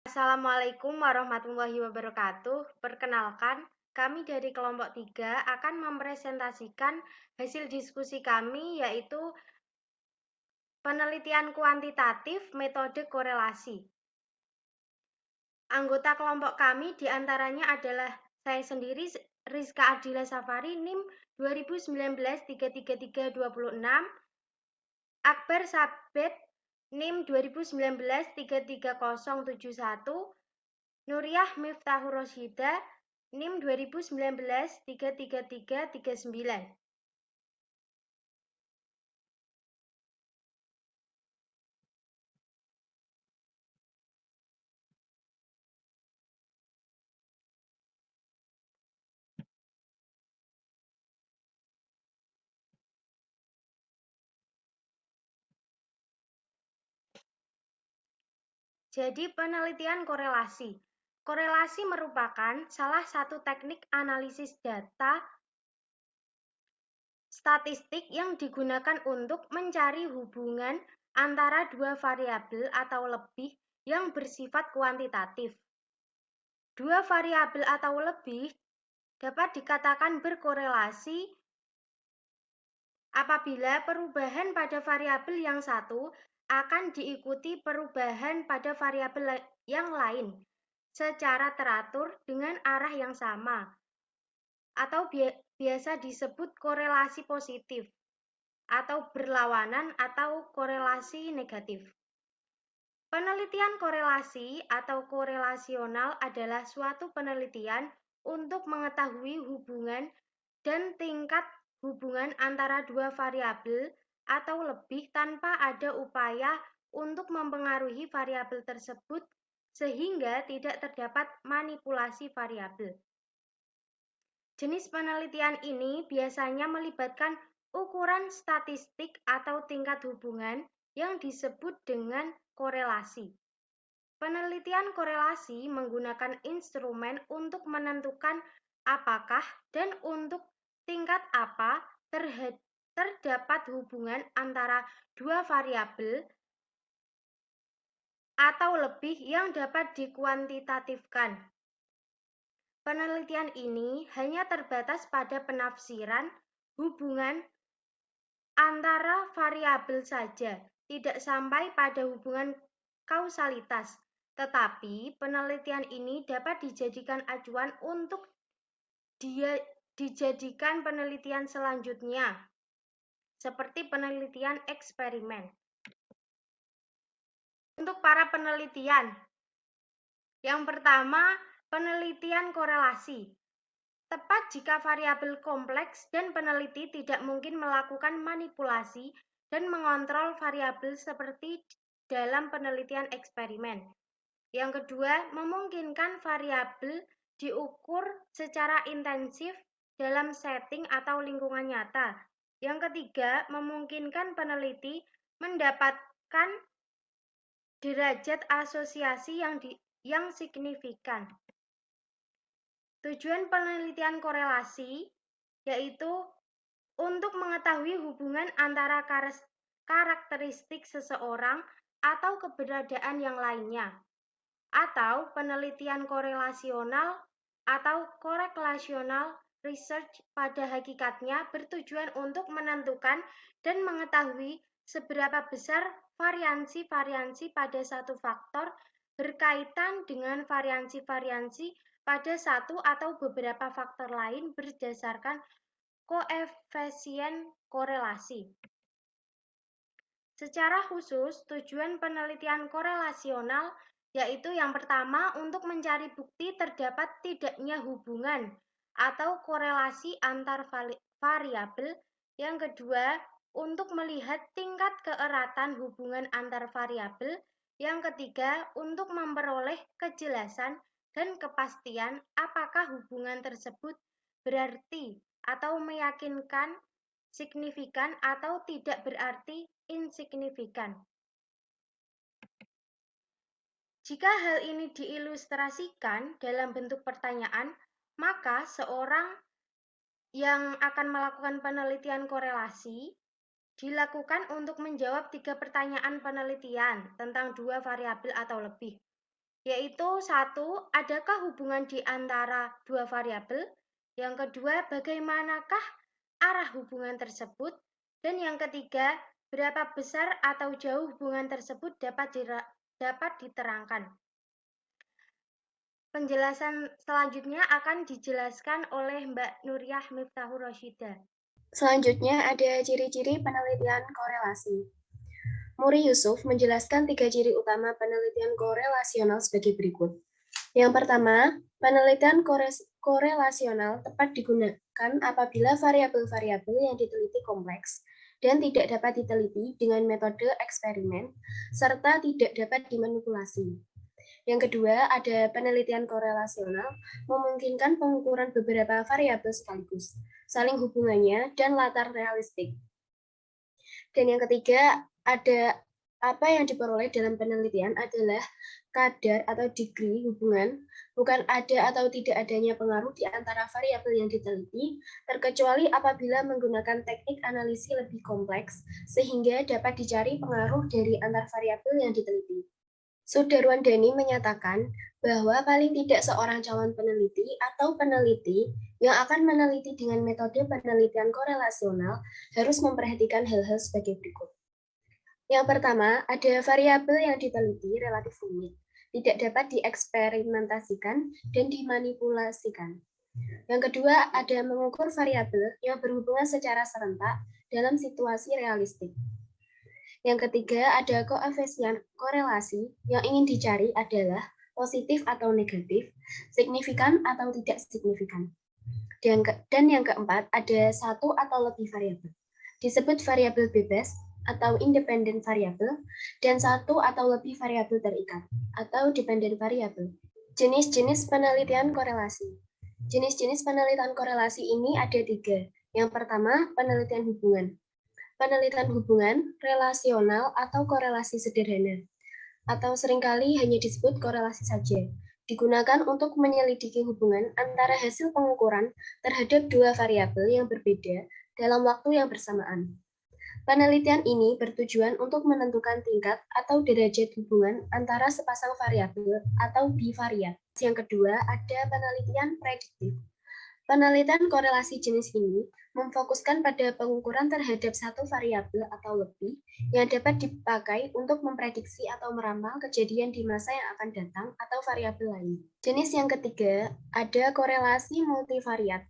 Assalamualaikum warahmatullahi wabarakatuh. Perkenalkan, kami dari kelompok 3 akan mempresentasikan hasil diskusi kami, yaitu penelitian kuantitatif metode korelasi. Anggota kelompok kami diantaranya adalah saya sendiri, Rizka Ardila Safari, NIM 2019-33326, Akbar Sabet, NIM 2019-33071, Nuriyah Miftahur Rosyidah, NIM 2019-33339. Jadi penelitian korelasi. Korelasi merupakan salah satu teknik analisis data statistik yang digunakan untuk mencari hubungan antara dua variabel atau lebih yang bersifat kuantitatif. Dua variabel atau lebih dapat dikatakan berkorelasi apabila perubahan pada variabel yang satu akan diikuti perubahan pada variabel yang lain secara teratur dengan arah yang sama, atau biasa disebut korelasi positif, atau berlawanan atau korelasi negatif. Penelitian korelasi atau korelasional adalah suatu penelitian untuk mengetahui hubungan dan tingkat hubungan antara dua variabel atau lebih tanpa ada upaya untuk mempengaruhi variabel tersebut sehingga tidak terdapat manipulasi variabel. Jenis penelitian ini biasanya melibatkan ukuran statistik atau tingkat hubungan yang disebut dengan korelasi. Penelitian korelasi menggunakan instrumen untuk menentukan apakah dan untuk tingkat apa terdapat hubungan antara dua variabel atau lebih yang dapat dikuantitatifkan. Penelitian ini hanya terbatas pada penafsiran hubungan antara variabel saja, tidak sampai pada hubungan kausalitas. Tetapi penelitian ini dapat dijadikan acuan untuk dijadikan penelitian selanjutnya, seperti penelitian eksperimen. Untuk para penelitian, yang pertama, penelitian korelasi. Tepat jika variabel kompleks dan peneliti tidak mungkin melakukan manipulasi dan mengontrol variabel seperti dalam penelitian eksperimen. Yang kedua, memungkinkan variabel diukur secara intensif dalam setting atau lingkungan nyata. Yang ketiga, memungkinkan peneliti mendapatkan derajat asosiasi yang signifikan. Tujuan penelitian korelasi yaitu untuk mengetahui hubungan antara karakteristik seseorang atau keberadaan yang lainnya, atau penelitian korelasional atau korelational research pada hakikatnya bertujuan untuk menentukan dan mengetahui seberapa besar variansi-variansi pada satu faktor berkaitan dengan variansi-variansi pada satu atau beberapa faktor lain berdasarkan koefisien korelasi. Secara khusus, tujuan penelitian korelasional yaitu yang pertama untuk mencari bukti terdapat tidaknya hubungan atau korelasi antar variabel. Yang kedua, untuk melihat tingkat keeratan hubungan antar variabel. Yang ketiga, untuk memperoleh kejelasan dan kepastian apakah hubungan tersebut berarti atau meyakinkan, signifikan atau tidak berarti insignifikan. Jika hal ini diilustrasikan dalam bentuk pertanyaan, maka seorang yang akan melakukan penelitian korelasi dilakukan untuk menjawab 3 pertanyaan penelitian tentang 2 variabel atau lebih, yaitu 1, adakah hubungan di antara 2 variabel? Yang kedua, bagaimanakah arah hubungan tersebut? Dan yang ketiga, berapa besar atau jauh hubungan tersebut dapat diterangkan. Penjelasan selanjutnya akan dijelaskan oleh Mbak Nuriyah Miftahur Rasyidah. Selanjutnya ada ciri-ciri penelitian korelasi. Muri Yusuf menjelaskan 3 ciri utama penelitian korelasional sebagai berikut. Yang pertama, penelitian korelasional tepat digunakan apabila variabel-variabel yang diteliti kompleks dan tidak dapat diteliti dengan metode eksperimen, serta tidak dapat dimanipulasi. Yang kedua, ada penelitian korelasional memungkinkan pengukuran beberapa variabel sekaligus, saling hubungannya, dan latar realistik. Dan yang ketiga, ada apa yang diperoleh dalam penelitian adalah kadar atau degree hubungan, bukan ada atau tidak adanya pengaruh di antara variabel yang diteliti, terkecuali apabila menggunakan teknik analisis lebih kompleks, sehingga dapat dicari pengaruh dari antar variabel yang diteliti. Sudarwandani menyatakan bahwa paling tidak seorang calon peneliti atau peneliti yang akan meneliti dengan metode penelitian korelasional harus memperhatikan hal-hal sebagai berikut. Yang pertama, ada variabel yang diteliti relatif rumit, tidak dapat dieksperimentasikan dan dimanipulasikan. Yang kedua, ada mengukur variabel yang berhubungan secara serentak dalam situasi realistik. Yang ketiga, ada koefisien korelasi yang ingin dicari adalah positif atau negatif, signifikan atau tidak signifikan. Dan yang keempat, ada satu atau lebih variabel. Disebut variabel bebas atau independent variabel, dan satu atau lebih variabel terikat atau dependent variabel. Jenis-jenis penelitian korelasi. Jenis-jenis penelitian korelasi ini ada 3. Yang pertama, penelitian hubungan. Penelitian hubungan relasional atau korelasi sederhana, atau seringkali hanya disebut korelasi saja, digunakan untuk menyelidiki hubungan antara hasil pengukuran terhadap 2 variabel yang berbeda dalam waktu yang bersamaan. Penelitian ini bertujuan untuk menentukan tingkat atau derajat hubungan antara sepasang variabel atau bivariat. Yang kedua, ada penelitian prediktif. Penelitian korelasi jenis ini memfokuskan pada pengukuran terhadap satu variabel atau lebih yang dapat dipakai untuk memprediksi atau meramal kejadian di masa yang akan datang atau variabel lain. Jenis yang ketiga, ada korelasi multivariat.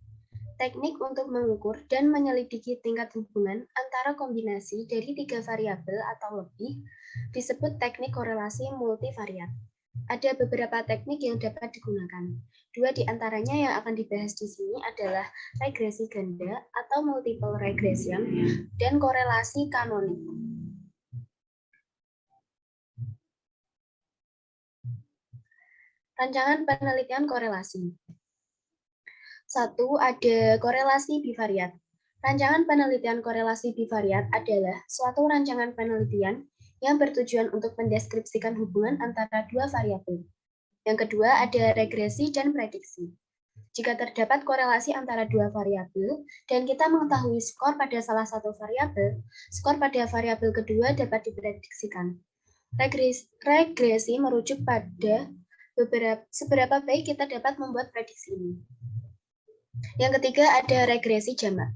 Teknik untuk mengukur dan menyelidiki tingkat hubungan antara kombinasi dari 3 variabel atau lebih disebut teknik korelasi multivariat. Ada beberapa teknik yang dapat digunakan. 2 di antaranya yang akan dibahas di sini adalah regresi ganda atau multiple regression dan korelasi kanonik. Rancangan penelitian korelasi. 1. Ada korelasi bivariat. Rancangan penelitian korelasi bivariat adalah suatu rancangan penelitian yang bertujuan untuk mendeskripsikan hubungan antara 2 variabel. Yang kedua, ada regresi dan prediksi. Jika terdapat korelasi antara 2 variabel dan kita mengetahui skor pada salah satu variabel, skor pada variabel kedua dapat diprediksikan. Regresi merujuk pada seberapa baik kita dapat membuat prediksi ini. Yang ketiga, ada regresi jamak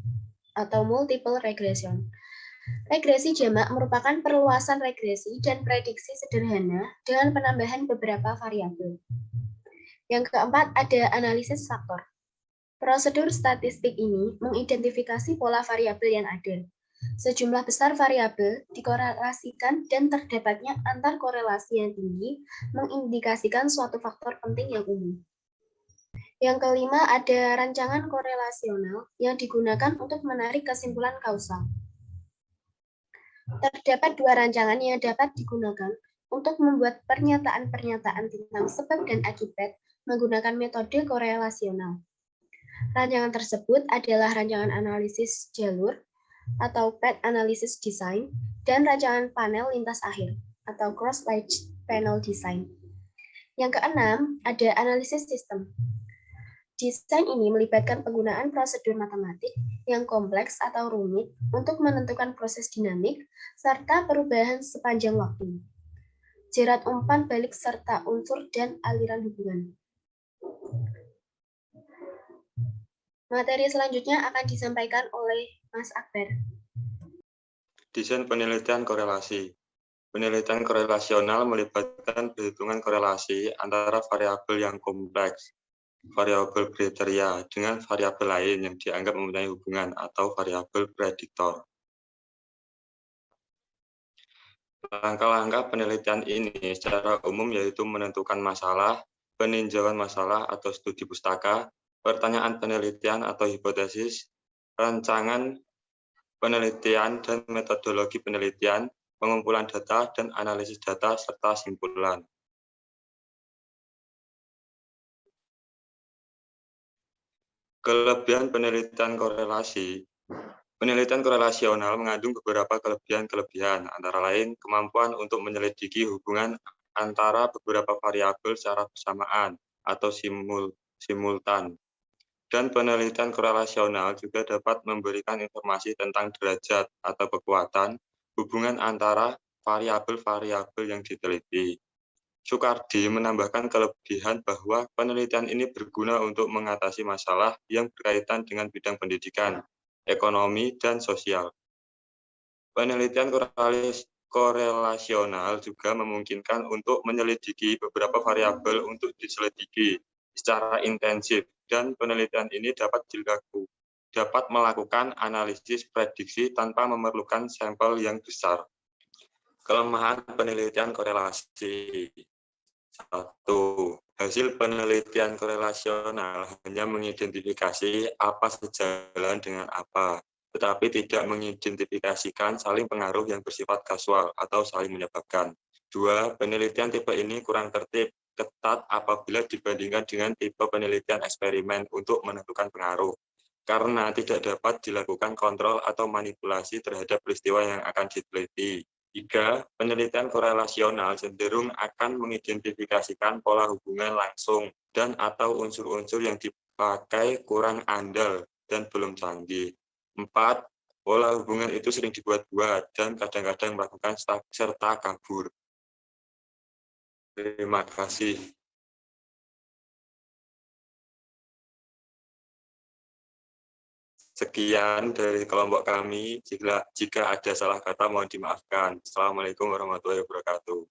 atau multiple regression. Regresi jamak merupakan perluasan regresi dan prediksi sederhana dengan penambahan beberapa variabel. Yang keempat, ada analisis faktor. Prosedur statistik ini mengidentifikasi pola variabel yang ada. Sejumlah besar variabel dikorelasikan dan terdapatnya antar korelasi yang tinggi mengindikasikan suatu faktor penting yang umum. Yang kelima, ada rancangan korelasional yang digunakan untuk menarik kesimpulan kausal. Terdapat 2 rancangan yang dapat digunakan untuk membuat pernyataan-pernyataan tentang sebab dan akibat menggunakan metode korelasional. Rancangan tersebut adalah rancangan analisis jalur atau path analysis design dan rancangan panel lintas akhir atau cross-light panel design. Yang keenam, ada analisis sistem. Desain ini melibatkan penggunaan prosedur matematik yang kompleks atau rumit untuk menentukan proses dinamik serta perubahan sepanjang waktu. Jerat umpan balik serta unsur dan aliran hubungan. Materi selanjutnya akan disampaikan oleh Mas Akbar. Desain penelitian korelasi. Penelitian korelasional melibatkan perhitungan korelasi antara variabel yang kompleks, variabel kriteria, dengan variabel lain yang dianggap mempunyai hubungan atau variabel prediktor. Langkah-langkah penelitian ini secara umum yaitu menentukan masalah, peninjauan masalah atau studi pustaka, pertanyaan penelitian atau hipotesis, rancangan penelitian dan metodologi penelitian, pengumpulan data dan analisis data, serta simpulan. Kelebihan penelitian korelasi. Penelitian korelasional mengandung beberapa kelebihan-kelebihan, antara lain kemampuan untuk menyelidiki hubungan antara beberapa variabel secara bersamaan atau simultan. Dan penelitian korelasional juga dapat memberikan informasi tentang derajat atau kekuatan hubungan antara variabel-variabel yang diteliti. Soekardi menambahkan kelebihan bahwa penelitian ini berguna untuk mengatasi masalah yang berkaitan dengan bidang pendidikan, ekonomi, dan sosial. Penelitian korelasional juga memungkinkan untuk menyelidiki beberapa variabel untuk diselidiki secara intensif, dan penelitian ini dapat melakukan analisis prediksi tanpa memerlukan sampel yang besar. Kelemahan penelitian korelasi. 1. Hasil penelitian korelasional hanya mengidentifikasi apa sejalan dengan apa, tetapi tidak mengidentifikasikan saling pengaruh yang bersifat kasual atau saling menyebabkan. 2. Penelitian tipe ini kurang tertib, ketat apabila dibandingkan dengan tipe penelitian eksperimen untuk menentukan pengaruh, karena tidak dapat dilakukan kontrol atau manipulasi terhadap peristiwa yang akan diteliti. 3. Penelitian korelasional cenderung akan mengidentifikasikan pola hubungan langsung dan atau unsur-unsur yang dipakai kurang andal dan belum canggih. 4. Pola hubungan itu sering dibuat-buat dan kadang-kadang melakukan serta kabur. Terima kasih. Sekian dari kelompok kami. Jika ada salah kata mohon dimaafkan. Assalamualaikum warahmatullahi wabarakatuh.